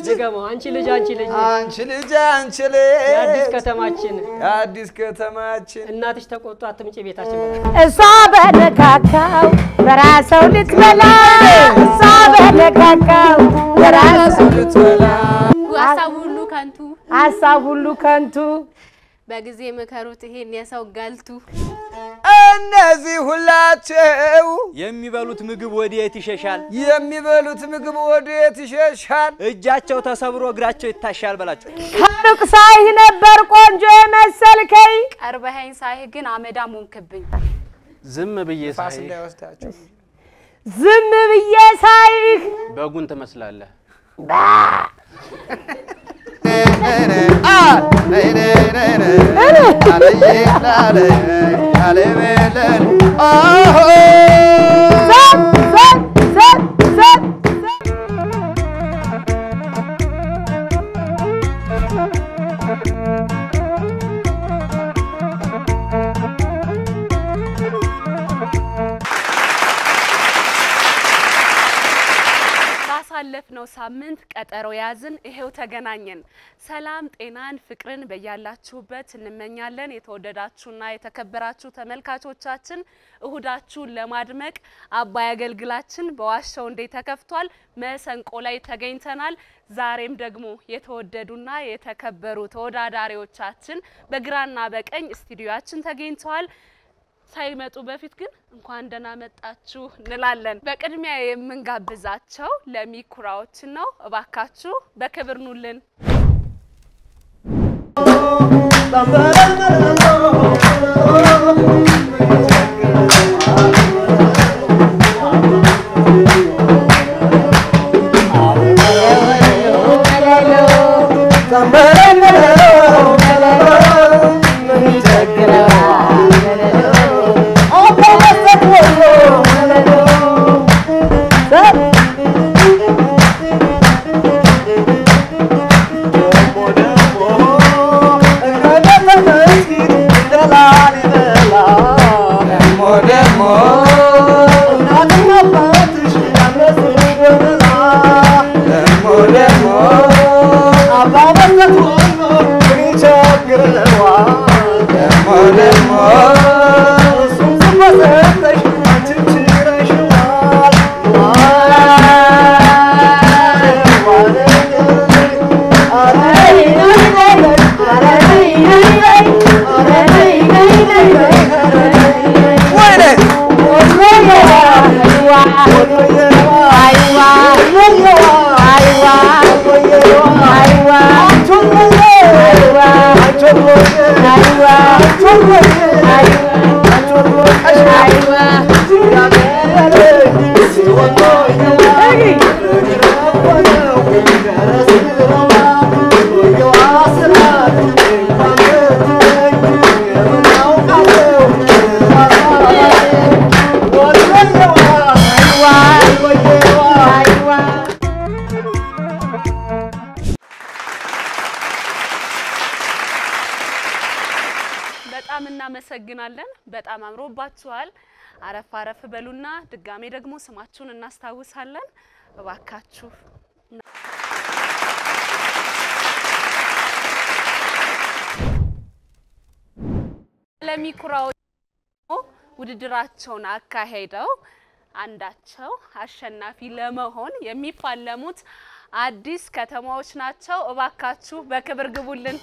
ድገመው አንቺ ልጅ የአዲስ ከተማችን እናትሽ ተቆጡ አትምጪ ቤታችን እሷ በነካካው በራሰው ልትበላ እሷ በነካካው በራሰው ልትበላ ሐሳብ ሁሉ ከንቱ በጊዜ መከሩት ይሄን የሰው ጋልቱ እነዚህ ሁላቸው የሚበሉት ምግብ ወዴት ይሸሻል እጃቸው ተሰብሮ እግራቸው ይታሻል በላቸው ከሩቅ ሳይህ ነበር ቆንጆ የመሰልከኝ ቀርበኸኝ ሳይህ ግን አመዳ ሞንክብኝ ዝም ብዬ ሳይህ በጉን ትመስላለህ ባሳለፍነው ሳምንት ቀጠሮ ያዝን ይሄው ተገናኘን ሰላም ጤናን ፍቅርን በያላችሁበት እንመኛለን የተወደዳችሁና የተከበራችሁ ተመልካቾቻችን እሁዳችሁን ለማድመቅ አባይ አገልግላችን በዋሻው እንዴ ተከፍቷል መሰንቆ ላይ ተገኝተናል ዛሬም ደግሞ የተወደዱና የተከበሩ ተወዳዳሪዎቻችን በግራና በቀኝ ስቱዲዮአችን ተገኝተዋል ሳይመጡ በፊት ግን እንኳን ደህና መጣችሁ እንላለን በቅድሚያ የምንጋብዛቸው ለሚኩራዎች ነው እባካችሁ በክብር ኑልን በጣም አምሮባችኋል አረፍ በሉና ድጋሜ ደግሞ ስማችሁን እናስታውሳለን እባካችሁ ለሚኩራው ውድድራቸውን አካሄደው አንዳቸው አሸናፊ ለመሆን የሚፋለሙት አዲስ ከተማዎች ናቸው እባካችሁ በክብር ግቡልን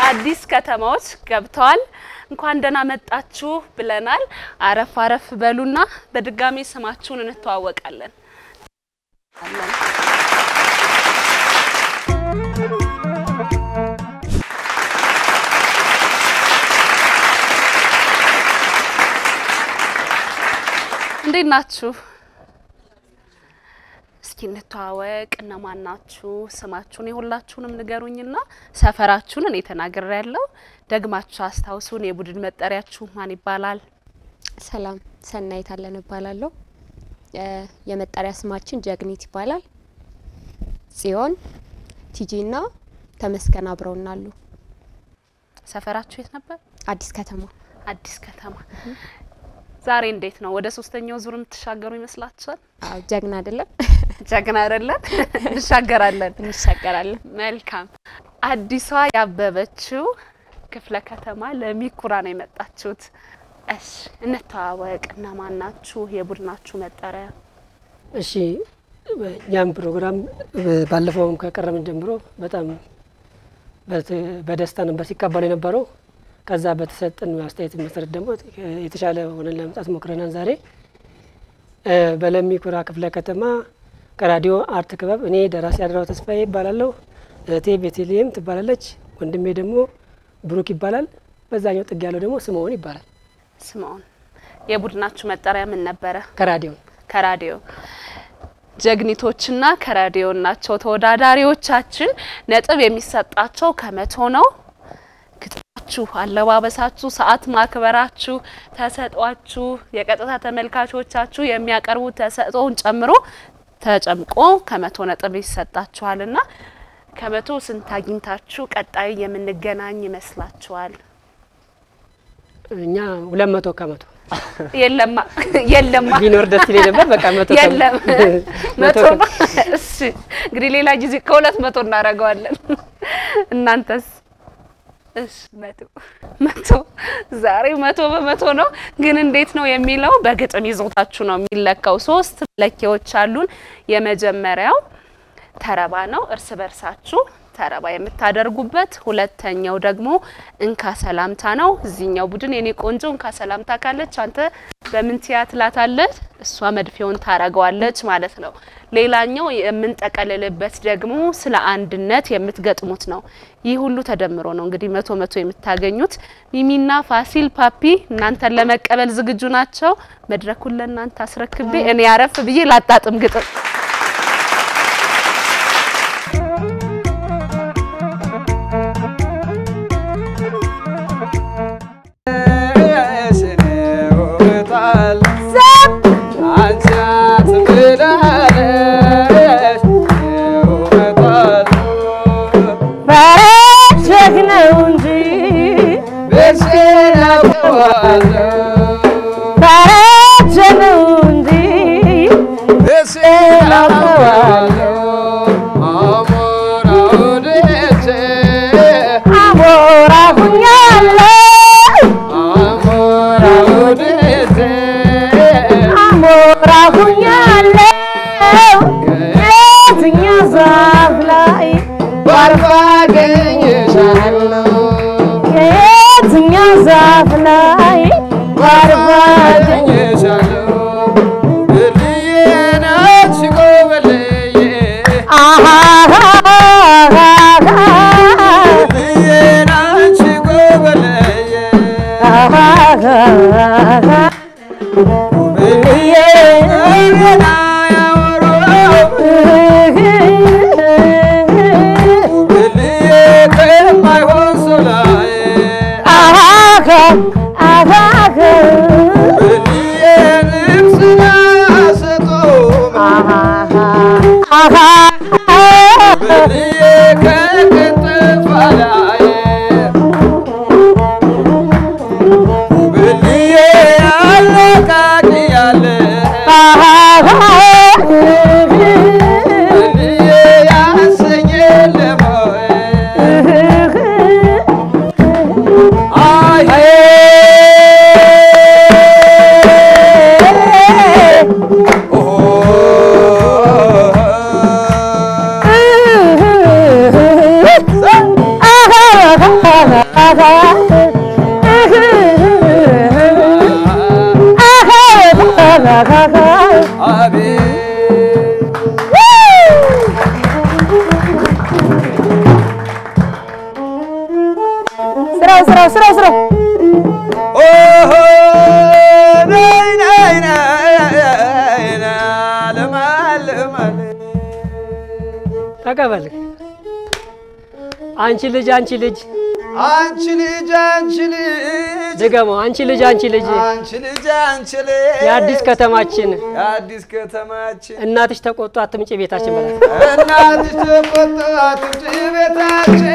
አዲስ ከተማዎች ገብተዋል እንኳን ደህና መጣችሁ ብለናል አረፍ በሉና በድጋሚ ስማችሁን እንተዋወቃለን እንዴት ናችሁ እስኪንተዋወቅ እነማን ናችሁ ስማችሁን ይሁላችሁንም ንገሩኝና ሰፈራችሁን እኔ ተናግሬያለሁ ደግማችሁ አስታውሱን የቡድን መጠሪያችሁ ማን ይባላል ሰላም ሰናይት አለን ይባላልው የመጠሪያ ስማችን ጀግኒት ይባላል ጽዮን ቲጂና ተመስከና አብረውናሉ ሰፈራችሁ የት ነበር አዲስ ከተማ አዲስ ከተማ ዛሬ እንዴት ነው ወደ ሶስተኛው ዙር የምትሻገሩ ይመስላችኋል? አው ጀግና አይደለም ጀግና አይደለም እንሻገራለን እንሻገራለን መልካም አዲሷ ያበበችው ክፍለ ከተማ ለሚኩራ ነው የመጣችሁት እሺ እንተዋወቅና ማናችሁ የቡድናችሁ መጠሪያ እሺ ያም ፕሮግራም ባለፈውም ከቀረምን ጀምሮ በጣም በደስታ ነበር ሲቀበሉ የነበረው ከዛ በተሰጠን አስተያየት መሰረት ደግሞ የተሻለ ሆነን ለመምጣት ሞክረናል ዛሬ በለሚኩራ ክፍለ ከተማ ከራዲዮ አርት ክበብ እኔ ደራሲ አድራው ተስፋዬ ይባላለሁ እቴ ቤተልሔም ትባላለች ወንድሜ ደግሞ ብሩክ ይባላል በዛኛው ጥግ ያለው ደግሞ ስምዖን ይባላል ስምዖን የቡድናችሁ መጠሪያ ምን ነበር ከራዲዮ ጀግኒቶችና ከራዲዮ ናቸው ተወዳዳሪዎቻችን ነጥብ የሚሰጣቸው ከመቶ ነው ግጥማችሁ አለባበሳችሁ ሰዓት ማክበራችሁ ተሰጧችሁ የቀጥታ ተመልካቾቻችሁ የሚያቀርቡት ተሰጥኦን ጨምሮ ተጨምቆ ከመቶ ነጥብ ይሰጣችኋልና ከመቶ ስንት አግኝታችሁ ቀጣይ የምንገናኝ ይመስላችኋል እኛ 200 ከመቶ የለማ ቢኖር ደስ ይለኝ ነበር በቃ 100 የለም 100 እሺ እንግዲህ ሌላ ጊዜ ከ200 እናረጋዋለን እናንተስ እሺ 100 ዛሬ 100 በመቶ ነው ግን እንዴት ነው የሚለው በግጥም ይዞታችሁ ነው የሚለካው ሶስት ለኪዎች አሉን የመጀመሪያው ተረባ ነው እርስ በርሳችሁ ተረባ የምታደርጉበት ሁለተኛው ደግሞ እንካ ሰላምታ ነው እዚህኛው ቡድን የኔ ቆንጆ እንካ ሰላምታ ካለች አንተ በምን ትያትላታለህ እሷ መድፊውን ታረጋዋለች ማለት ነው ሌላኛው የምንጠቀለልበት ደግሞ ስለ አንድነት የምትገጥሙት ነው ይህ ሁሉ ተደምሮ ነው እንግዲህ 100 የምታገኙት ሚሚና ፋሲል ፓፒ እናንተን ለመቀበል ዝግጁ ናቸው መድረኩን ለእናንተ አስረክቤ እኔ ያረፍ ብዬ ላጣጥም ግጥም ተቀበል አንቺ ልጅ ደገሞ አንቺ ልጅ የአዲስ ከተማችን እናትሽ ተቆጣ አትምጪ ቤታችን ማለት እናትሽ ተቆጣ አትምጪ ቤታችን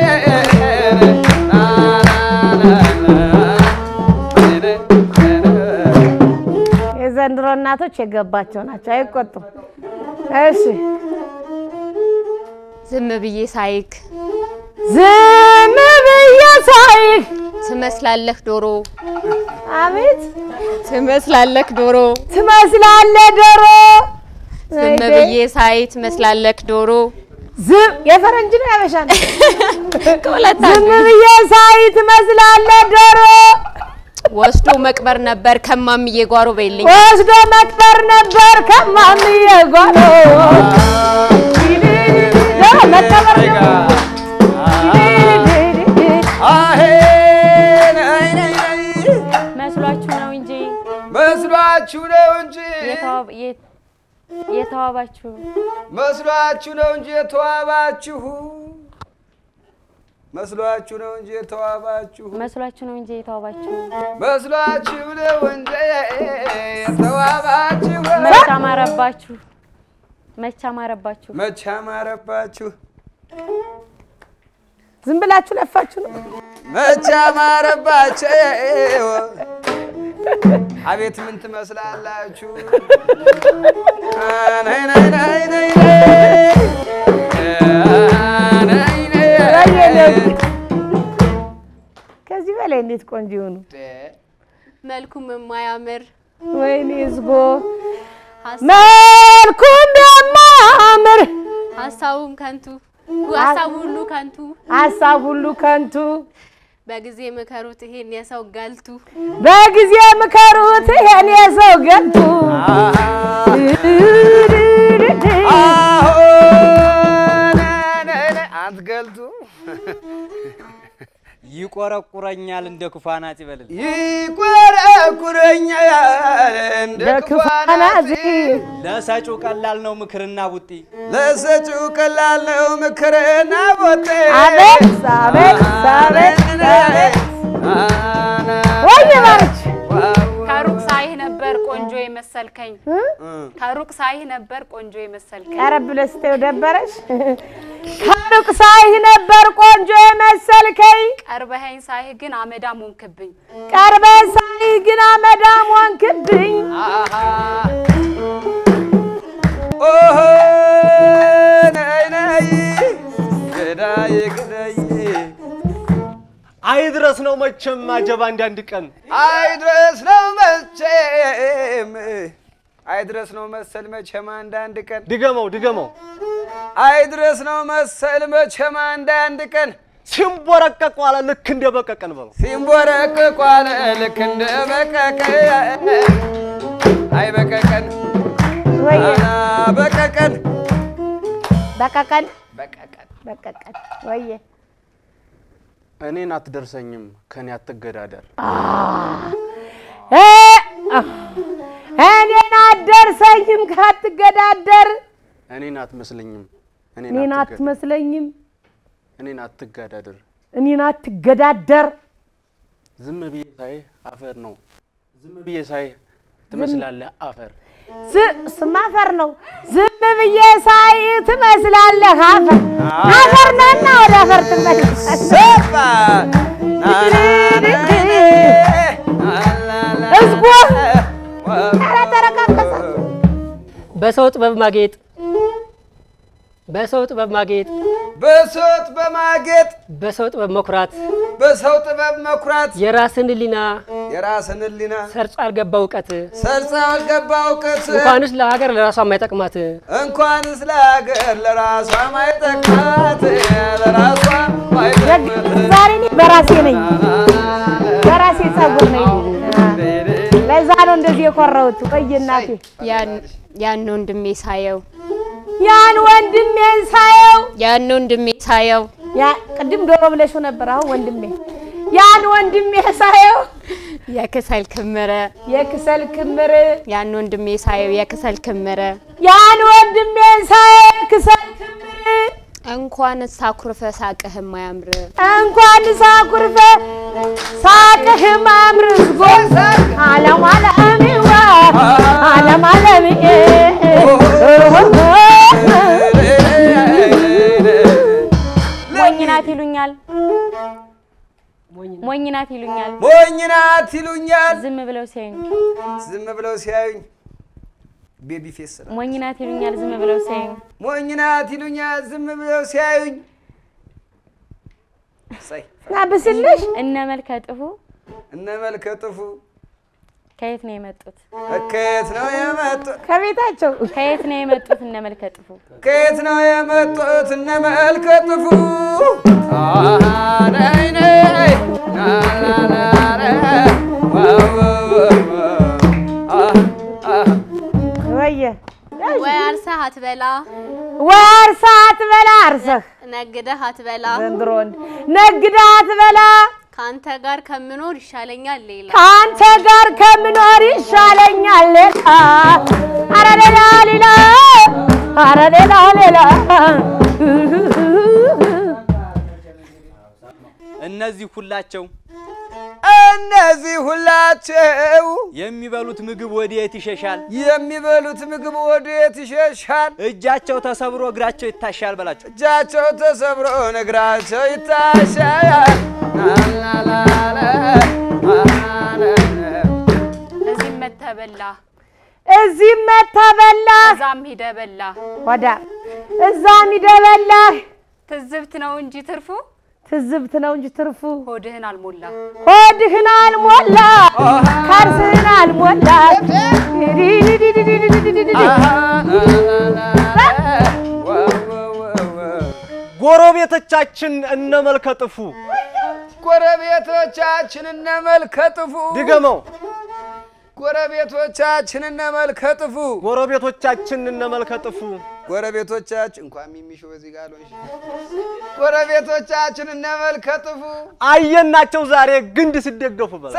የዘንድሮ እናቶች የገባቸው ናቸው አይቆጡም እሺ ዝም ብዬ ሳይክ ትመስላለህ ዶሮ አቤት ትመስላለህ ዶሮ ትመስላለህ ዶሮ ዝም ብዬ ሳይ ትመስላለህ ዶሮ የፈረንጅ ነው ያበሻ ነው ዝም ብዬ ሳይ ትመስላለህ ዶሮ ወስዶ መቅበር ነበር ከማምዬ ጓሮ በይልኝ ወስዶ መቅበር ነበር ከማምዬ ጓሮ መቀበር መስሏችሁ ነው እንጂ የተዋባችሁ መስሏችሁ ነው እንጂ የተዋባችሁ መስሏችሁ ነው እንጂ የተዋባችሁ መስሏችሁ ነው እንጂ የተዋባችሁ መስሏችሁ ነው እንጂ የተዋባችሁ መቻ ማረባችሁ ዝም ብላችሁ ለፋችሁ ነው መቻ ማረባችሁ አቤት ምን ትመስላላችሁ ናይ ናይ ናይ ናይ ከዚህ በላይ እንዴት ቆንጆ ነው መልኩም የማያምር ወይኔ ዝጎ መልኩም የማያምር ሐሳቡም ከንቱ ሐሳብ ሁሉ ከንቱ በጊዜ ምከሩት ይሄን የሰው ገልቱ በጊዜ ምከሩት ይሄን የሰው ገልቱ አትገልቱ ይቆረቁረኛል እንደ ኩፋናት ይበልል ይቆረቁረኛል እንደ ኩፋናት ለሰጪው ቀላል ነው ምክርና ቡጢ ለሰጪው ቀላል ነው ምክርና ቡጢ አቤት ወይ ባች ከሩቅ ሳይህ ነበር ቆንጆ የመሰልከኝ ከሩቅ ሳይህ ነበር ቆንጆ የመሰልከኝ ቀረብ ለስተው ደበረሽ ከሩቅ ሳይህ ነበር ቆንጆ የመሰልከኝ ቀርበኸኝ ሳይህ ግን አመዳም ሆንክብኝ ቀርበኸኝ ሳይህ ግን አመዳም ሆንክብኝ ኦሆ ናይ ናይ ገዳይ ገዳይ አይድረስ ነው መቼም አጀባ አንድ ቀን አይድረስ ነው መቼም አይድረስ ነው መሰል መቼም አንድ ቀን ድገመው አይድረስ ነው መሰል መቼም አንድ ቀን ሲምቦረቀቅ ዋለ ልክ እንደ በቀቀን በለው ሲምቦረቀቅ ዋለ ልክ እንደ በቀቀን አይ በቀቀን ወይ በቀቀን ወይ እኔን አትደርሰኝም ከኔ አትገዳደር እኔን አትደርሰኝም ካትገዳደር እኔን አትመስለኝም እኔን አትመስለኝም እኔን አትገዳደር እኔን አትገዳደር ዝም ብዬ ሳይ አፈር ነው ዝም ብዬ ሳይ ትመስላለህ አፈር ስማፈር ነው ዝም ብዬ ሳይ ትመስላለህ አፈር ነውና ወደ አፈር ትመስላለህ እስጎ በሰው ጥበብ ማጌጥ በሰው ጥበብ ማጌጥ በሰው ጥበብ መኩራት የራስን ሊና ሰርጾ አልገባ እውቀት እንኳንስ ለሀገር ለራሷ ማይጠቅማት ዛሬ እኔ በራሴ ነኝ በራሴ ጸጉር ነኝ ለዛ ነው እንደዚህ የኮራሁት ቆይ እናቴ ያን ወንድሜ ሳየው ያ ቅድም ዶሮ ብለሽው ነበር አሁን ወንድሜ ያን ወንድሜ ሳየው የከሰል ክምረ ያን ወንድሜ ሳየው የከሰል ክምረ እንኳን ሳኩርፈ ሳቅህም አያምር ዓለም ሞኝናት ናት ይሉኛል ሞኝ ናት ይሉኛል ዝም ብለው ሲያዩኝ ቤቢ ፌስ ሞኝ ናት ይሉኛል ዝም ብለው ሲያዩኝ ሞኝ ናት ይሉኛል ዝም ብለው ሲያዩኝ ሳይ ናብስልሽ እነ መልከ ጥፉ ከየት ነው የመጡት ከቤታቸው ከየት ነው የመጡት እነ መልከ ጥፉ ናይ ናይ ወይ አርሰህ አትበላ አርሰህ ነግደህ አትበላ ዘንድሮን ነግደህ አትበላ ካንተ ጋር ከምኖር ይሻለኛል ሌላ አረ ሌላ እነዚህ ሁላቸው የሚበሉት ምግብ ወዴት ይሸሻል እጃቸው ተሰብሮ እግራቸው ይታሻል በላቸው እጃቸው ተሰብሮ እግራቸው ይታሻል እዚህ መተበላ እዛም ሂደበላ ወዳ እዛም ሂደበላ ትዝብት ነው እንጂ ትርፉ ሆድህን አልሞላ ካርስህን አልሞላ ጎረቤቶቻችን እነመልከጥፉ ድገመው ጎረቤቶቻችን እነመልከጥፉ ጎረቤቶቻችን እንኳን ሚሚሾ በዚህ ጋር ነው ጎረቤቶቻችን እነመልከጥፉ አየናቸው ዛሬ ግንድ ሲደገፉ በላ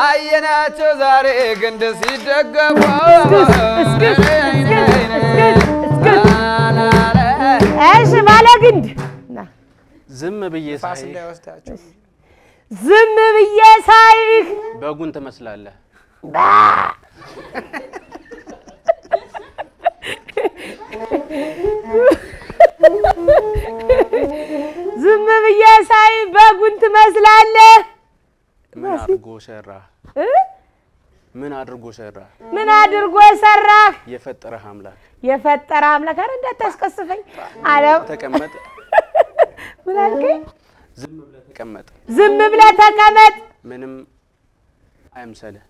አየናቸው ዛሬ ግንድ ሲደገፉ እሺ ባለ ግንድ ዝም ብዬ ሳይህ በጉን ትመስላለህ ዝም ብዬ ሳይህ በጉን ትመስላለህ ምን አድርጎ ሰራህ የፈጠረህ አምላክ አረ እንዳታስቀስፈኝ አለም ተቀመጥ ምን አልከኝ ዝም ብለህ ተቀመጥ ምንም አይምሰልህ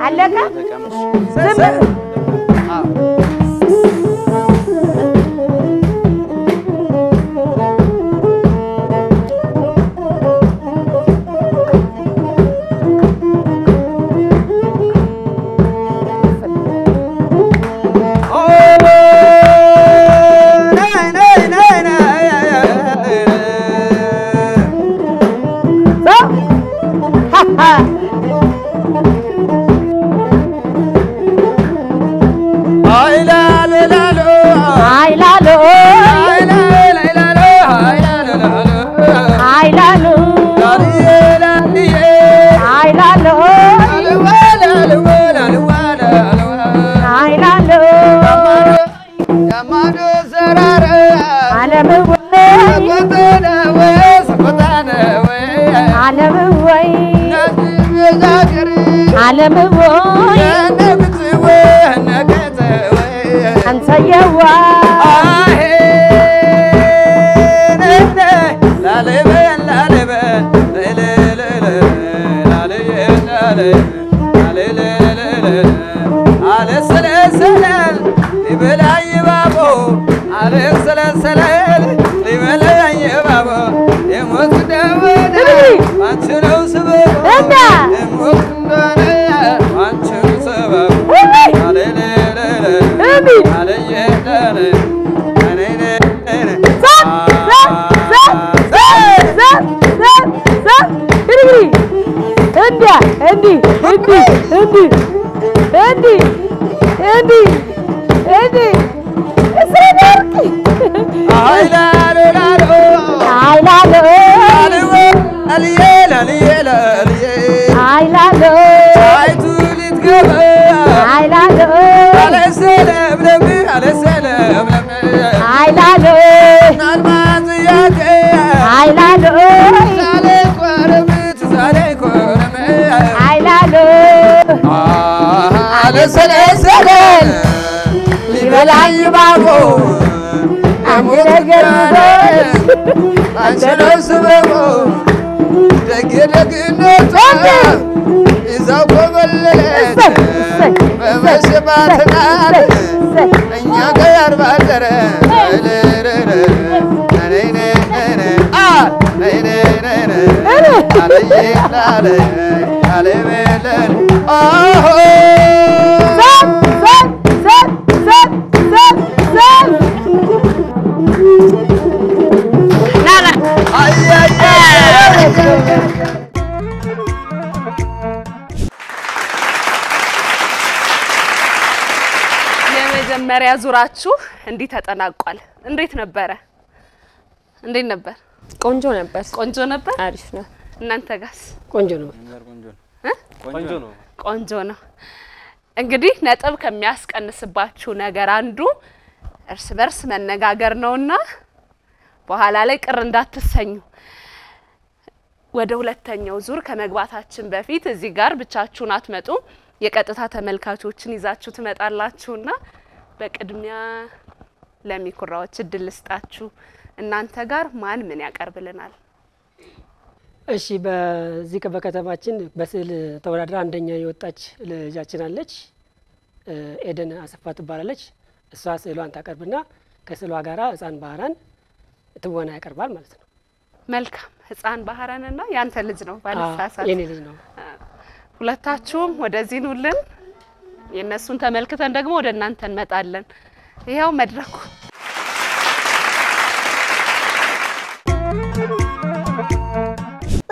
አለካ ዝም I አለሰለሰለን ሊበላኝ ባቦ አሞት ነገር አንቺ ነው ስበቦ ደግ ደግነቷ ይዛው ኮበለለች በመሽባትናል እኛ ጋር ባደረ የመጀመሪያ ዙራችሁ እንዲህ ተጠናቋል። እንዴት ነበር? ቆንጆ ነበር። ቆንጆ ነበር። አሪፍ ነው። እናንተ ጋስ? ቆንጆ ነው። ቆንጆ ነው። እንግዲህ ነጥብ ከሚያስቀንስባችሁ ነገር አንዱ እርስ በርስ መነጋገር ነውና በኋላ ላይ ቅር እንዳትሰኙ። ወደ ሁለተኛው ዙር ከመግባታችን በፊት እዚህ ጋር ብቻችሁን አትመጡ። የቀጥታ ተመልካቾችን ይዛችሁ ትመጣላችሁና በቅድሚያ ለሚኩራዎች እድል ልስጣችሁ። እናንተ ጋር ማን ምን ያቀርብልናል? እሺ በዚህ በከተማችን በስዕል ተወዳድራ አንደኛ የወጣች ልጃችን አለች። ኤደን አሰፋ ትባላለች። እሷ ስዕሏን ታቀርብና ከስዕሏ ጋራ ህፃን ባህራን ትወና ያቀርባል ማለት ነው። መልካም። ህፃን ባህራንና ያንተ ልጅ ነው ባልሳሳት? የኔ ልጅ ነው። ሁለታችሁም ወደዚህ ኑልን። የነሱን ተመልክተን ደግሞ ወደ እናንተ እንመጣለን። ይሄው መድረኩ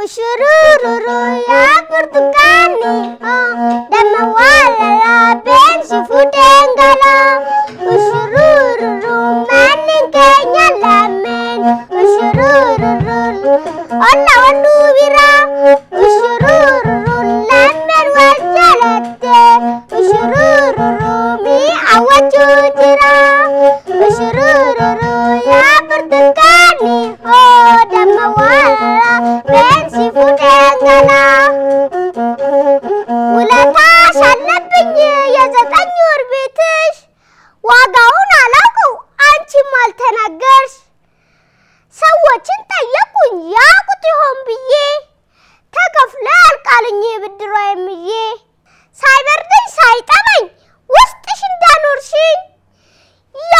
Ushururu ya burtukani damawala bensi fudengala Ushururu manin kenya lamen Ushururu olla wandu vira Ushururu lamen wajalate Ushururu mi awajudira Ushururu ya burtukani damawala bensi fudengala ውለታሽ አለብኝ የዘጠኝ ወር ቤትሽ ዋጋውን አላውቀው አንቺም አልተናገርሽ ሰዎችን ጠየቁኝ ያቁት ይሆን ብዬ ተከፍለ አልቃልኝ ብድሯ የሚዬ ሳይበርደኝ ሳይጠመኝ ውስጥሽ እንዳኖርሽኝ ያ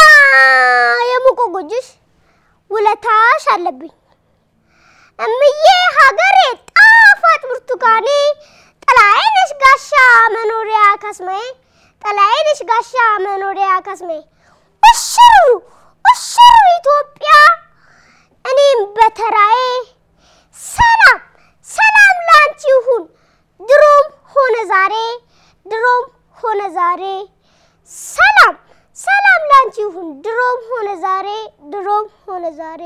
የሙቆጎጅሽ ውለታሽ አለብኝ እምዬ ሀገሬ ጣፋጭ ብርቱካኔ ጥላዬ ነሽ ጋሻ መኖሪያ ካስሜ ጥላዬ ነሽ ጋሻ መኖሪያ ካስሜ እሽሩ ኢትዮጵያ እኔም በተራዬ ሰላም ሰላም ላንቺ ይሁን ድሮም ሆነ ዛሬ ሰላም ሰላም ላንቺ ይሁን ድሮም ሆነ ዛሬ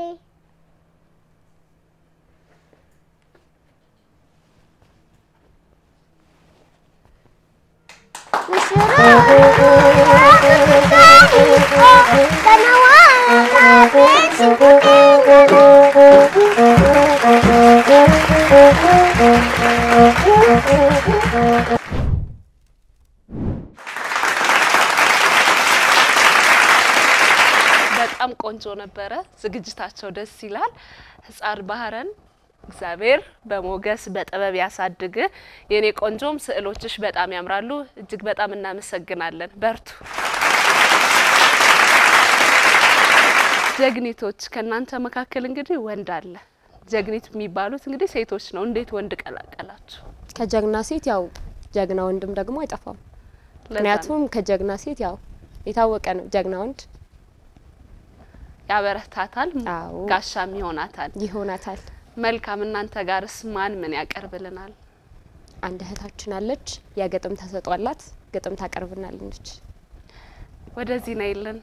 በጣም ቆንጆ ነበረ። ዝግጅታቸው ደስ ይላል። ህፃን ባህራን እግዚአብሔር በሞገስ በጥበብ ያሳድግ። የኔ ቆንጆም ስዕሎችሽ በጣም ያምራሉ። እጅግ በጣም እናመሰግናለን። በርቱ። ጀግኒቶች ከናንተ መካከል እንግዲህ ወንድ አለ። ጀግኒት የሚባሉት እንግዲህ ሴቶች ነው። እንዴት ወንድ ቀላቀላችሁ? ከጀግና ሴት ያው ጀግና ወንድም ደግሞ አይጠፋም። ምክንያቱም ከጀግና ሴት ያው የታወቀ ነው ጀግና ወንድ ያበረታታል፣ ጋሻም ይሆናታል። መልካም። እናንተ ጋርስ ማን ምን ያቀርብልናል? አንድ እህታችን አለች፣ ያገጥም ተሰጧላት፣ ገጥም ታቀርብናለች። ወደዚህ ነይልን።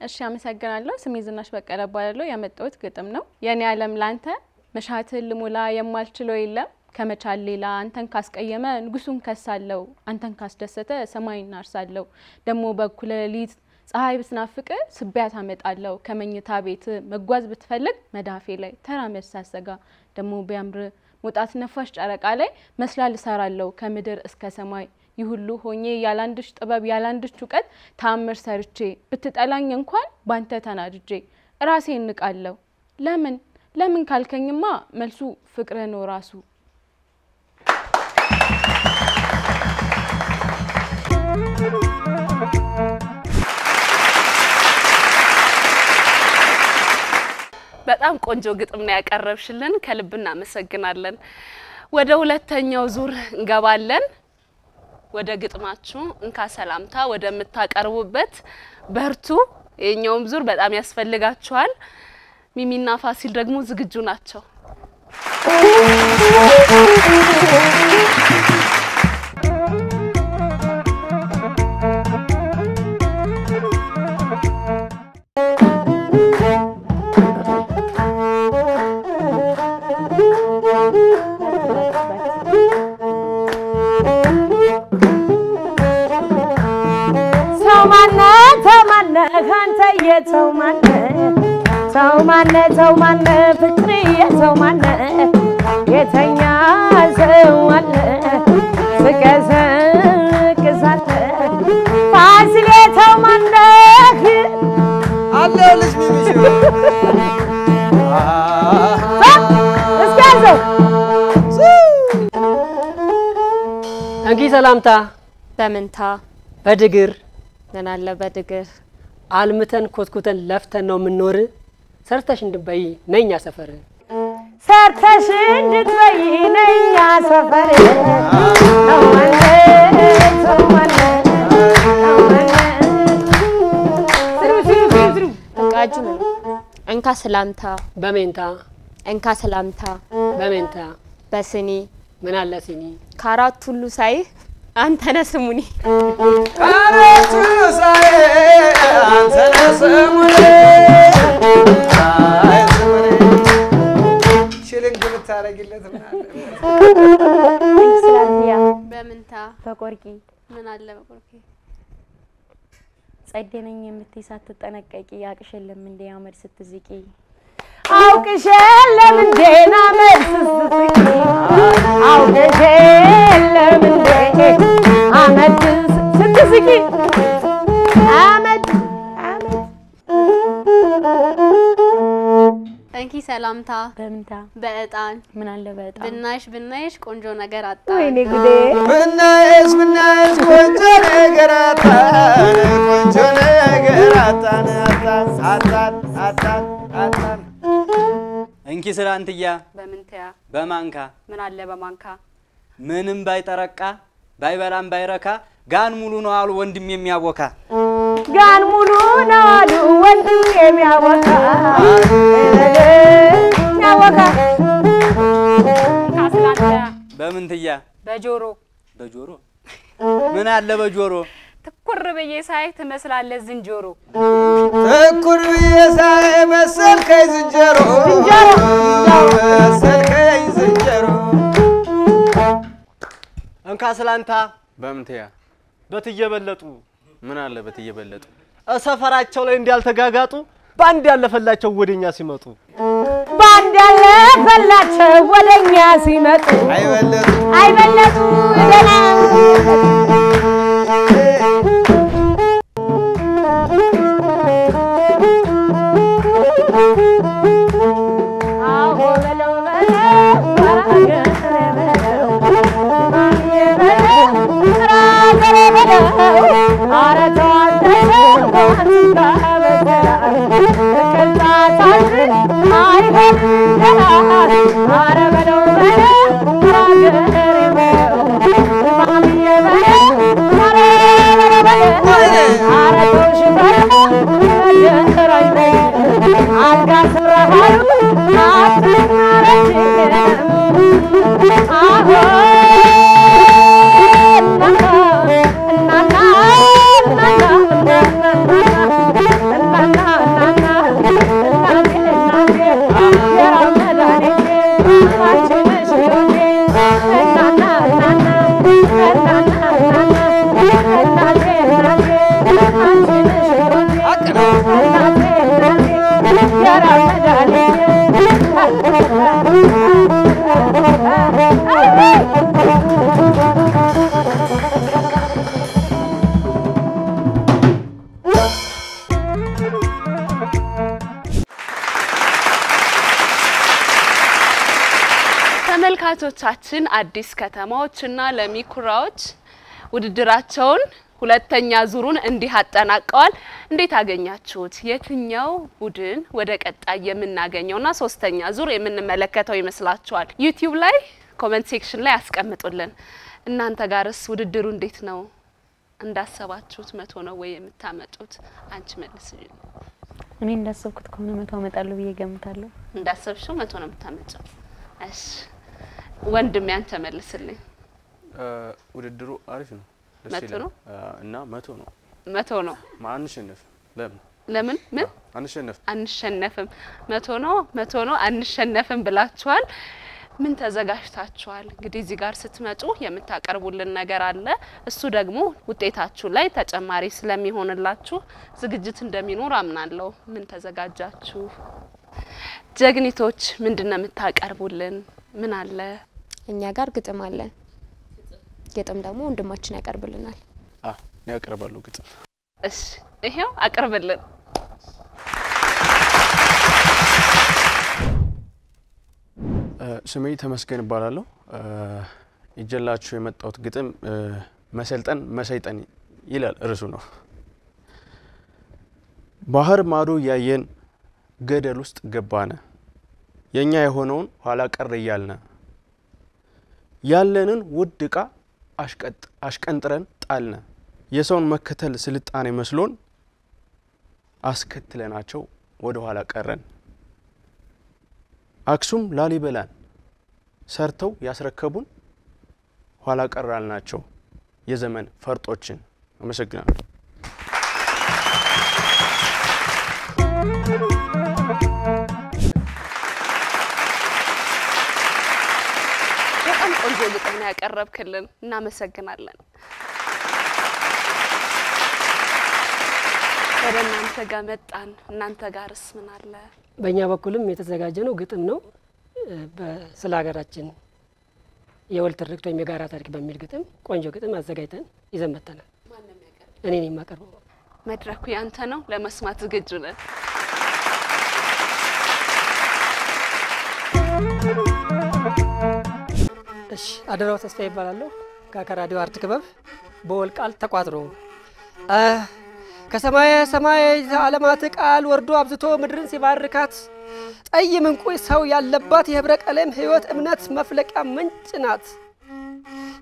እሺ አመሰግናለሁ። ስሜ ዝናሽ በቀለ እባላለሁ። ያመጣሁት ግጥም ነው። የኔ ዓለም ላንተ መሻትህን ልሞላ የማልችለው የለም ከመቻል ሌላ አንተን ካስቀየመ ንጉሱን ከሳለው አንተን ካስደሰተ ሰማይን አርሳለው ደሞ በኩለ ሌሊት ፀሐይ ብስናፍቅ ስቢያት አመጣለሁ ከመኝታ ቤት መጓዝ ብትፈልግ መዳፌ ላይ ተራመድ ሳሰጋ ደሞ ቢያምር ሞጣት ነፋሽ ጨረቃ ላይ መስላል ሰራለሁ ከምድር እስከ ሰማይ ይሁሉ ሆኜ ያላንድሽ ጥበብ ያላንድሽ ዕውቀት ታምር ሰርቼ ብትጠላኝ እንኳን ባንተ ተናድጄ ራሴን ንቃለሁ ለምን ካልከኝማ መልሱ ፍቅር ነው ራሱ በጣም ቆንጆ ግጥም ነው ያቀረብሽልን ከልብና መሰግናለን ወደ ሁለተኛው ዙር እንገባለን ወደ ግጥማችሁ እንካ ሰላምታ ወደ መታቀርቡበት በርቱ የኛውም ዙር በጣም ያስፈልጋችኋል ሚሚና ፋሲል ደግሞ ዝግጁ ናቸው ሰው ማነ ፍቅር የሰው ማነ የተኛ ሰው አለ ስቀሰቅሳለ ፋሲል የሰው ማነ አለው ልጅ ሚሚሽ እስካዘው እንኪ ሰላምታ በመንታ በድግር ምን አለ በድግር አልምተን ኮትኩተን ለፍተን ነው ምንኖር ሰርተሽ እንድትበይ ነኛ ሰፈር ሰርተሽ እንድትበይ ነኛ ሰፈር እንካ ሰላምታ በሜንታ እንካ ሰላምታ በሜንታ በስኒ ምን አለ ሲኒ ካራት ሁሉ ሳይ አንተ ነህ ስሙኒ ካራት ሁሉ ሳይ አንተ ነህ ስሙኒ ሽልንግ ብታረጊለት እንካ ሰላምታ በመንታ በቆርቂ ምን አለ በቆርቂ ጸደነኝ የምትይ ሳትጠነቀቂ ያቅሽልም እንደ ያመድ ስትዝቂ አውቅሽልም እንደ ያመድ ስትዝቂ አውቅሽልም እንደ አመድ ስትዝቂ አመድ እንኪ ሰላምታ በመንታ በእጣን ምን አለ በእጣን ብናይሽ ቆንጆ ነገር አጣ ወይኔ ጉዴ ብናይሽ ቆንጆ ነገር አጣን ቆንጆ ነገር አጣን እንኪ ስላንትያ በመንታያ በማንካ ምን አለ በማንካ ምንም ባይጠረቃ ባይበላም ባይረካ ጋን ሙሉ ነው አሉ ወንድም የሚያቦካ ጋን ሙሉ ነው አሉ ወንድም የሚያቦካ ያቦካ ካስላንታ በምንትያ በጆሮ ምን አለ በጆሮ ትኩር በየ ሳይ ትመስላለህ ዝንጀሮ ትኩር በየ ሳይ መሰልከኝ ዝንጀሮ መሰልከኝ ዝንጀሮ እንካ ስላንታ በምንትያ በትየበለጡ ምን አለ በትየበለጡ ሰፈራቸው ላይ እንዲያልተጋጋጡ ባንድ ያለፈላቸው ወደኛ ሲመጡ ባንድ ያለፈላቸው ወደኛ ሲመጡ አይበለጡ ደና ተመልካቾቻችን አዲስ ከተማዎችና ለሚኩራዎች ውድድራቸውን ሁለተኛ ዙሩን እንዲህ አጠናቀዋል። እንዴት አገኛችሁት? የትኛው ቡድን ወደ ቀጣይ የምናገኘውና ሶስተኛ ዙር የምንመለከተው ይመስላችኋል? ዩቲዩብ ላይ ኮሜንት ሴክሽን ላይ አስቀምጡልን። እናንተ ጋርስ ውድድሩ እንዴት ነው? እንዳሰባችሁት 100 ነው ወይ የምታመጡት? አንቺ መልስልኝ። እኔ እንዳሰብኩት ከሆነ 100 አመጣለሁ ብዬ ገምታለሁ። እንዳሰብሽው 100 ነው የምታመጪው? እሺ ወንድም ያንተ መልስልኝ። ውድድሩ አሪፍ ነው። መቶ ነው እና 100 ነው 100 ነው ማንሸነፍ ለምን ምን አንሸነፍም 100 ነው አንሸነፍም ብላችኋል። ምን ተዘጋጅታችኋል? እንግዲህ እዚህ ጋር ስትመጡ የምታቀርቡልን ነገር አለ። እሱ ደግሞ ውጤታችሁ ላይ ተጨማሪ ስለሚሆንላችሁ ዝግጅት እንደሚኖር አምናለሁ። ምን ተዘጋጃችሁ? ጀግኒቶች ምንድነው የምታቀርቡልን? ምን አለ? እኛ ጋር ግጥም አለ። ግጥም ደግሞ ወንድማችን ያቀርብልናል። ነው ያቀርባሉ ግጥም። እሺ ይሄው አቀርብልን። ስሜ ተመስገን ይባላል። ይጀላችሁ የመጣሁት ግጥም መሰልጠን መሰይጠን ይላል ርዕሱ ነው። ባህር ማዶ ያየን ገደል ውስጥ ገባነ የኛ የሆነውን ኋላ ቀር ይያልነ ያለንን ውድ ዕቃ አሽቀንጥረን ጣልነ የሰውን መከተል ስልጣኔ መስሎን አስከትለናቸው ወደ ኋላ ቀረን አክሱም ላሊበላን ሰርተው ያስረከቡን ኋላ ቀራልናቸው የዘመን ፈርጦችን። አመሰግናለሁ። በጣም ቆንጆ ግጥም ያቀረብክልን እናመሰግናለን። ወደ እናንተ ጋር መጣን። እናንተ ጋርስ ምን አለ? በእኛ በኩልም የተዘጋጀ ነው ግጥም ነው። ስለ ሀገራችን የወል ትርክት ወይም የጋራ ታሪክ በሚል ግጥም ቆንጆ ግጥም አዘጋጅተን ይዘን መጥተናል። እኔ ነኝ የማቀርበው። መድረኩ ያንተ ነው። ለመስማት ዝግጁ ነን። እሺ አደራው ተስፋ ይባላል። ከራዲዮ አርት ክበብ በወል ቃል ተቋጥሮ ከሰማይ ሰማይ ዓለማት ቃል ወርዶ አብዝቶ ምድርን ሲባርካት ጠይም እንቁ ሰው ያለባት የህብረ ቀለም ህይወት እምነት መፍለቂያ ምንጭ ናት።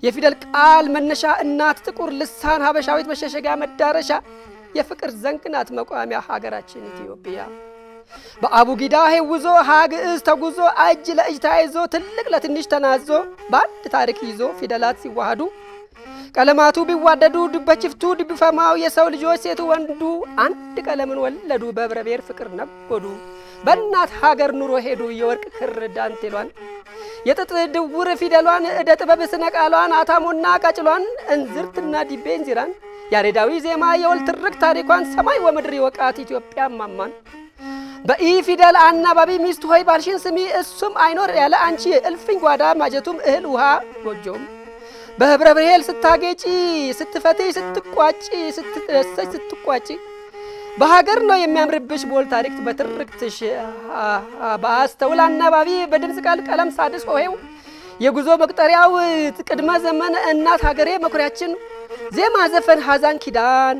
የፊደል ቃል መነሻ እናት ጥቁር ልሳን ሀበሻዊት መሸሸጊያ መዳረሻ የፍቅር ዘንግ ናት መቋሚያ ሀገራችን ኢትዮጵያ። በአቡጊዳ ሄውዞ ሀግዕዝ ተጉዞ እጅ ለእጅ ተያይዞ ትልቅ ለትንሽ ተናዞ በአንድ ታሪክ ይዞ ፊደላት ሲዋሃዱ ቀለማቱ ቢዋደዱ ድበችፍቱ ድብፈማው የሰው ልጆች ሴቱ ወንዱ አንድ ቀለምን ወለዱ በህብረ ብሔር ፍቅር ነጎዱ። በእናት ሀገር ኑሮ ሄዱ የወርቅ ክር ዳንቴሏን የጥጥ ድውር ፊደሏን እደ ጥበብ ስነ ቃሏን አታሞና ቃጭሏን እንዝርትና ዲቤ እንዚራን ያሬዳዊ ዜማ የወል ትርክ ታሪኳን ሰማይ ወምድር ይወቃት ኢትዮጵያ ማማን በኢ ፊደል አናባቢ ሚስት ሆይ ባልሽን ስሚ እሱም አይኖር ያለ አንቺ እልፍኝ ጓዳ ማጀቱም እህል ውሃ ጎጆም በህብረ ብሔር ስታጌጪ ስትፈትይ ስትቋጪ ስትደሰች ስትቋጪ በሀገር ነው የሚያምርብሽ ቦል ታሪክ በትርክትሽ በአስተውል አናባቢ በድምጽ ቃል ቀለም ሳድስ ሆሄው የጉዞ መቁጠሪያው ቅድመ ዘመን እናት ሀገሬ መኩሪያችን ዜማ ዘፈን ሀዛን ኪዳን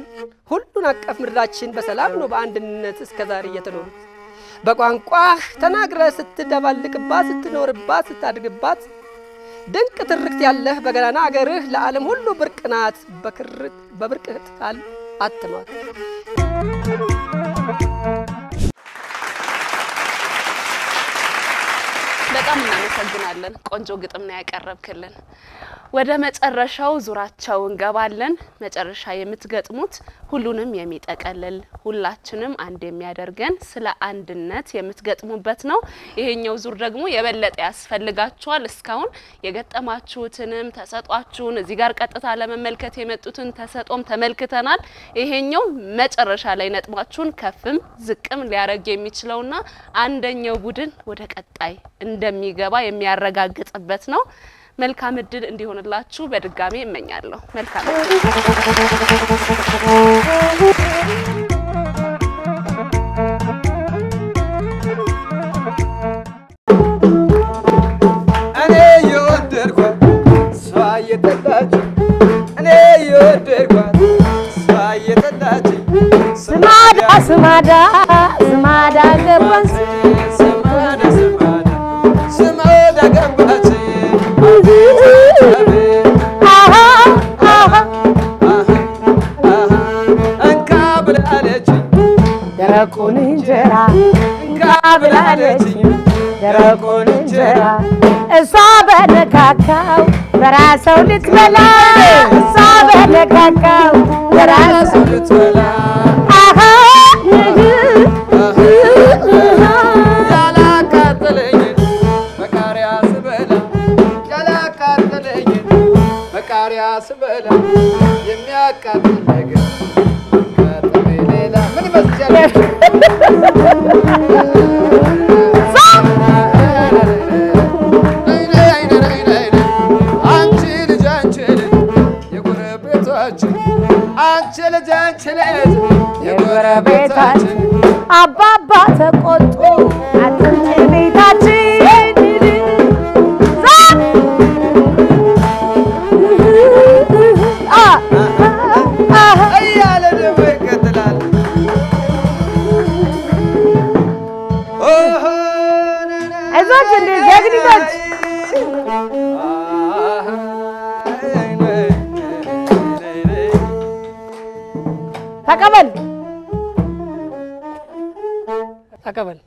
ሁሉን አቀፍ ምድራችን በሰላም ነው በአንድነት እስከዛሬ እየተኖሩት በቋንቋ ተናግረ ስትደባልቅባት ስትኖርባት ስታድግባት ድንቅ ትርክት ያለህ በገናና አገርህ ለዓለም ሁሉ ብርቅናት በብርቅት ቃል አትሟት። በጣም እናመሰግናለን። ቆንጆ ግጥም ነው ያቀረብክልን። ወደ መጨረሻው ዙራቸው እንገባለን። መጨረሻ የምትገጥሙት ሁሉንም የሚጠቀልል ሁላችንም አንድ የሚያደርገን ስለ አንድነት የምትገጥሙበት ነው። ይሄኛው ዙር ደግሞ የበለጠ ያስፈልጋችኋል። እስካሁን የገጠማችሁትንም ተሰጧችሁን እዚህ ጋር ቀጥታ ለመመልከት የመጡትን ተሰጦም ተመልክተናል። ይሄኛው መጨረሻ ላይ ነጥባችሁን ከፍም ዝቅም ሊያረግ የሚችለውና አንደኛው ቡድን ወደ ቀጣይ እንደሚገባ የሚያረጋግጥበት ነው። መልካም እድል እንዲሆንላችሁ በድጋሚ እመኛለሁ። መልካም እኔ ስማዳ ስማዳ ገባች ስማዳ ገባች እንካ ብላለች ደረቁን እንጀራ እንካ ብላለች ደረቁን እንጀራ እሷ በነካካው በራሰው ልትበላ እሷ በነካካው በራሰው ልትበላ ያላቃጠለኝ በቃሪያ ስበላ ያላቃጠለኝ በቃሪያ ስበላ የሚያቃጥል ነገር ከጥሜ ሌላ ምን ይመስላል? አንቺ ልጅ የጎረቤታችን አባባ ተቆጡ አትምጪ ቤታችን እያለ ደግሞ ይቀጥላል። አይዞች እንደ ጀግኒቶች ተቀበል ተቀበል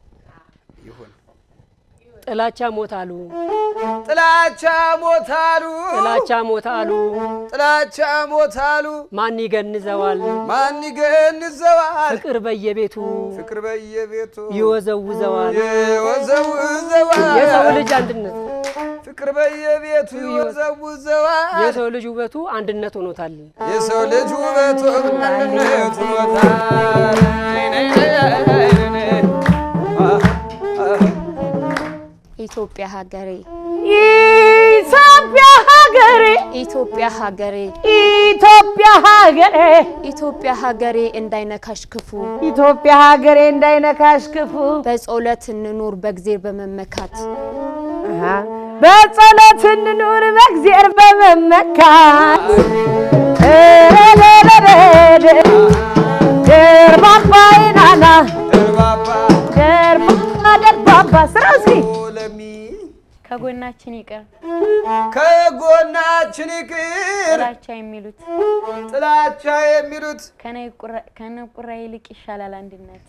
ጥላቻ ሞታሉ ጥላቻ ሞታሉ ጥላቻ ሞታሉ ጥላቻ ሞታሉ ማን ይገንዘዋል ማን ይገንዘዋል ፍቅር በየቤቱ ፍቅር በየቤቱ ይወዘውዘዋል ይወዘውዘዋል የሰው ልጅ አንድነት ፍቅር በየቤቱ ይወዘውዘዋል የሰው ልጅ ውበቱ አንድነት ሆኖታል የሰው ልጅ ውበቱ አንድነት ሆኖታል ኢትዮጵያ ሀገሬ ኢትዮጵያ ሀገሬ ኢትዮጵያ ሀገሬ ኢትዮጵያ ሀገሬ ኢትዮጵያ ሀገሬ እንዳይነካሽ ክፉ ኢትዮጵያ ሀገሬ እንዳይነካሽ ክፉ በጸሎት እንኑር በእግዚአብሔር በመመካት በጸሎት እንኑር በእግዚአብሔር በመመካት ደርባባ ይናና ደርባባ ስራው እስኪ ከጎናችን ይቅር ከጎናችን ይቅር ጥላቻ የሚሉት ከንቁራ ይልቅ ይሻላል አንድነት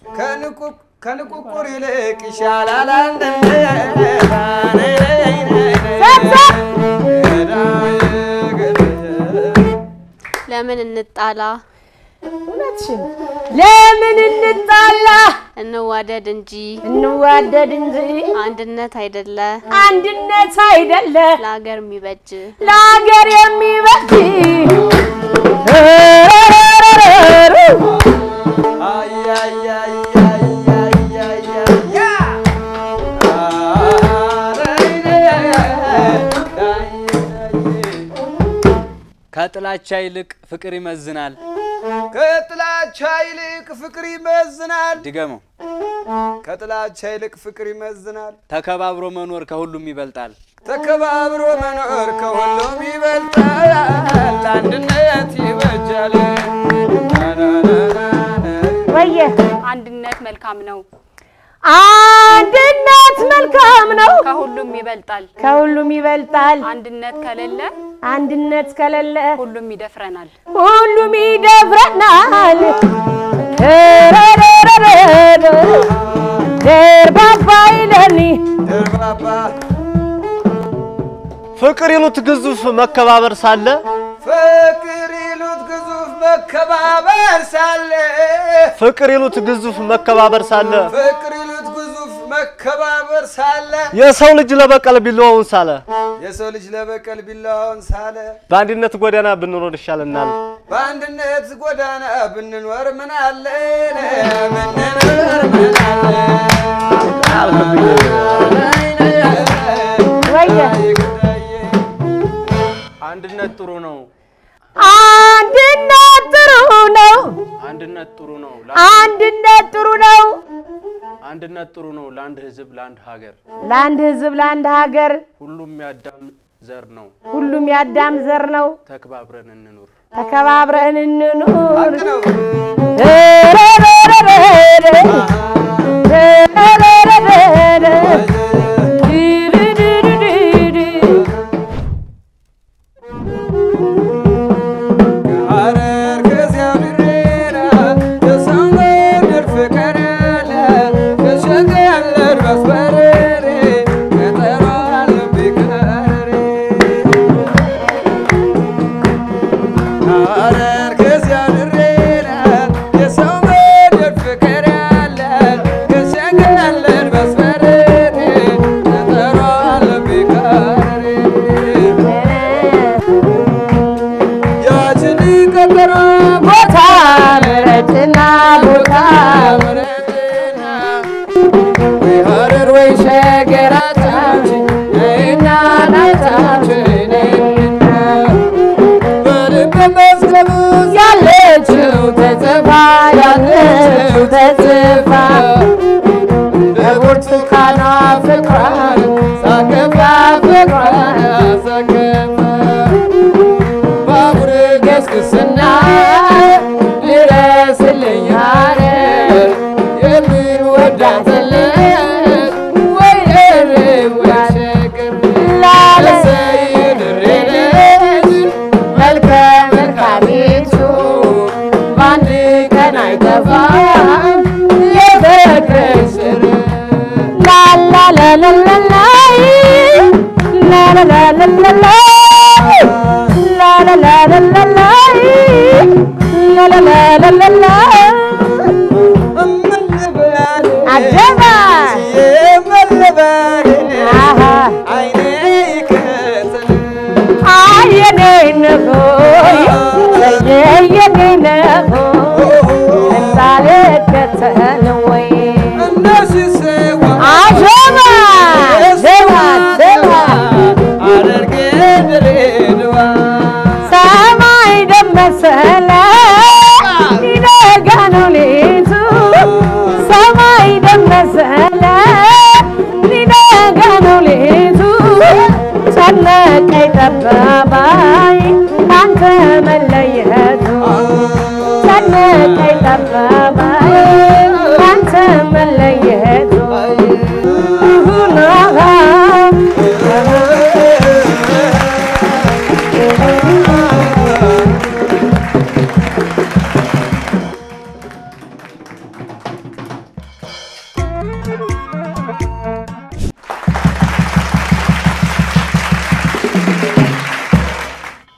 ከንቁቁር ይልቅ ይሻላል አንድነት ለምን እንጣላ እውነትሽን ለምን እንጣላ እንዋደድ እንጂ አንድነት አይደለ ለሀገር የሚበጅ ከጥላቻ ይልቅ ፍቅር ይመዝናል ከጥላቻ ይልቅ ፍቅር ይመዝናል ድገመው ከጥላቻ ይልቅ ፍቅር ይመዝናል ተከባብሮ መኖር ከሁሉም ይበልጣል ተከባብሮ መኖር ከሁሉም ይበልጣል አንድነት ይበጃል ወየ አንድነት መልካም ነው አንድነት መልካም ነው ከሁሉም ይበልጣል አንድነት ከሌለ ሁሉም ይደፍረናል ደርባባ ይለኒ ደርባባ ፍቅር ይሉት ግዙፍ መከባበር ሳለ ፍቅር ይሉት ግዙፍ መከባበር ሳለ ፍቅር ይሉት ግዙፍ መከባበር ሳለ ፍቅር ይሉት ግዙፍ መከባበር ሳለ የሰው ልጅ ለበቀል ቢላውን ሳለ የሰው ልጅ ለበቀል ቢላውን ሳለ በአንድነት ጎዳና ብንኖር ይሻለናል በአንድነት ጎዳና ብንኖር ምን አለ ብንኖር ምን አለ ወየ አንድነት ጥሩ ነው አንድነት ጥሩ ነው አንድነት ጥሩ ነው አንድነት ጥሩ ነው አንድነት ጥሩ ነው ለአንድ ህዝብ ለአንድ ሀገር ለአንድ ሀገር ሁሉም ያዳም ዘር ነው ሁሉም ያዳም ዘር ነው ተከባብረን እንኑር ተከባብረን እንኑር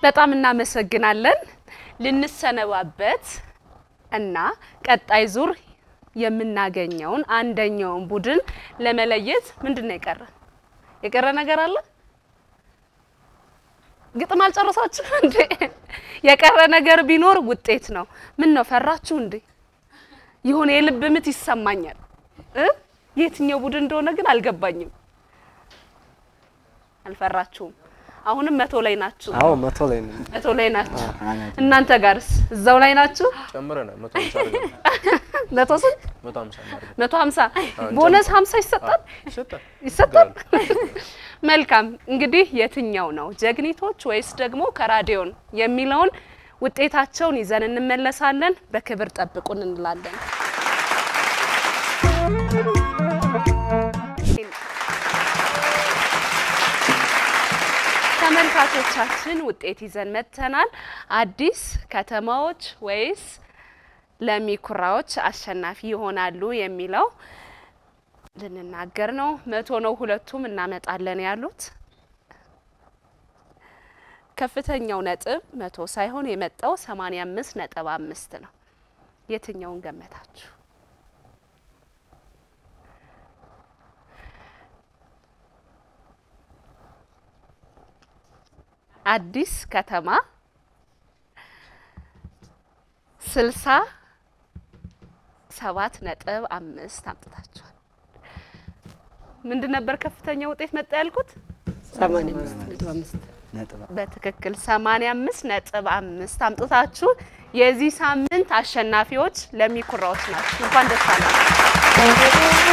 በጣም እናመሰግናለን ልንሰነባበት እና ቀጣይ ዙር የምናገኘውን አንደኛውን ቡድን ለመለየት ምንድነው የቀረ ነገር አለ ግጥም አልጨረሳችሁ እንዴ የቀረ ነገር ቢኖር ውጤት ነው ምን ነው ፈራችሁ እንዴ ይሁን የልብ ምት ይሰማኛል የትኛው ቡድን እንደሆነ ግን አልገባኝም አልፈራችሁም አሁንም 100 ላይ ናችሁ አዎ 100 ላይ ነን 100 ላይ ናችሁ እናንተ ጋርስ እዛው ላይ ናችሁ ጨምረና 150 150 ቦነስ 50 ይሰጣል መልካም እንግዲህ የትኛው ነው ጀግኒቶች ወይስ ደግሞ ከራዲዮን የሚለውን ውጤታቸውን ይዘን እንመለሳለን በክብር ጠብቁን እንላለን ተመልካቾቻችን ውጤት ይዘን መተናል አዲስ ከተማዎች ወይስ ለሚኩራዎች አሸናፊ ይሆናሉ የሚለው ልንናገር ነው 100 ነው ሁለቱም እናመጣለን ያሉት ከፍተኛው ነጥብ 100 ሳይሆን የመጣው 85.5 ነው የትኛውን ገመታችሁ አዲስ ከተማ 67.5 አምጥታችኋል ምንድን ነበር ከፍተኛ ውጤት መጣ ያልኩት 85.5 በትክክል 85.5 አምጥታችሁ የዚህ ሳምንት አሸናፊዎች ለሚኩራዎች ናችሁ እንኳን ደስ አላችሁ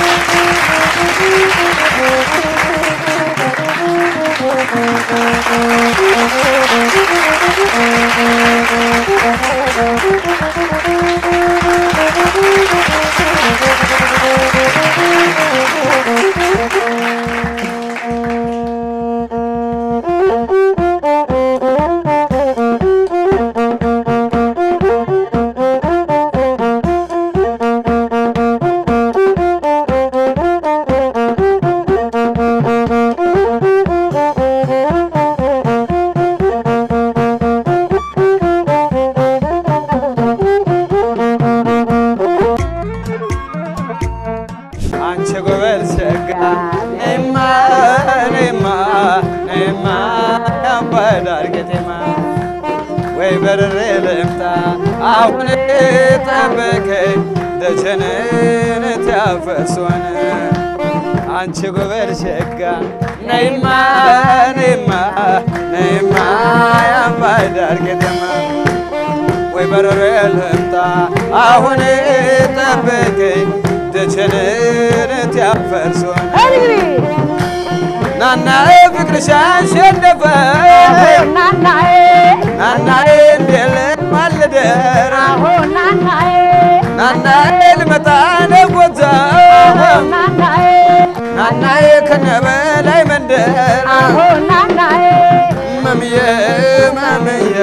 ዳር ቄጤማ ወይ በርሬ ልምጣ አሁን ጠበቀኝ ደጀነት ያፈርሶን አንቺ ጎበል ሸጋ ነይማ ነይማ ነይማ ያምባይ ዳር ቄጤማ ወይ በርሬ ልምጣ አሁን ጠበቀኝ ደጀነት ያፈርሶን ናናዬ ፍቅርሽ አሸነፈ ናናዬ ናናዬ እንዴለ ማልደር ናናዬ ናናዬ ልመጣ ነው ጎዛው ናናዬ ናናዬ ከነበላይ መንደር ናናዬ መምዬ መምዬ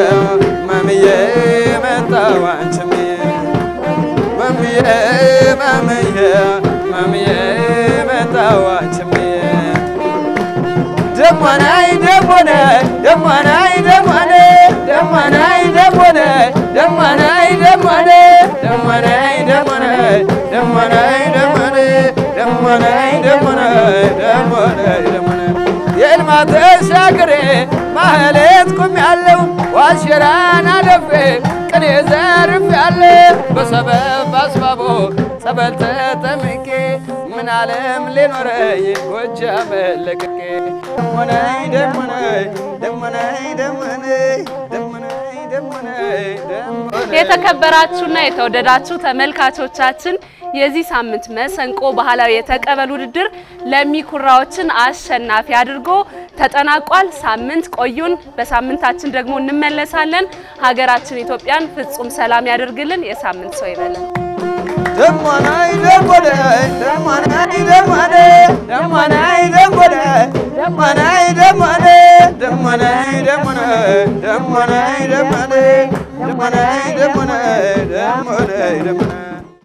መምዬ መጣሁ አንቺም መምዬ መምዬ መምዬ መጣሁ አንቺም ደሞናይ ደሞናይ ደሞናይ ደሞናይ ደሞናይ ደሞናይ ደሞናይ ደሞናይ ደሞናይ ደሞናይ ደሞናይ ደሞናይ ደሞናይ ደሞናይ ደሞናይ የልማት ሻገሬ ማህሌት ቆሜያለሁ ዋሽራን አለፌ ቅኔ ዘርፌያለሁ በሰበብ አስባቦ ጸበል ተጠምቄ ምን ዓለም ሊኖረኝ ጎጃም ለቅቄ ደሞናይ ደሞናይ ደሞናይ ደሞናይ ደሞናይ ደሞናይ የተከበራችሁና የተወደዳችሁ ተመልካቾቻችን የዚህ ሳምንት መሰንቆ ባህላዊ የተቀበል ውድድር ለሚኩራዎችን አሸናፊ አድርጎ ተጠናቋል። ሳምንት ቆዩን። በሳምንታችን ደግሞ እንመለሳለን። ሀገራችን ኢትዮጵያን ፍጹም ሰላም ያደርግልን። የሳምንት ሰው ይበለን። ደሞናይ ደሞናይ ደሞናይ ደሞናይ ደሞናይ ደሞናይ ደሞናይ ደሞናይ ደሞናይ ደሞናይ ደሞናይ ደሞናይ ደሞናይ ደሞናይ ደሞናይ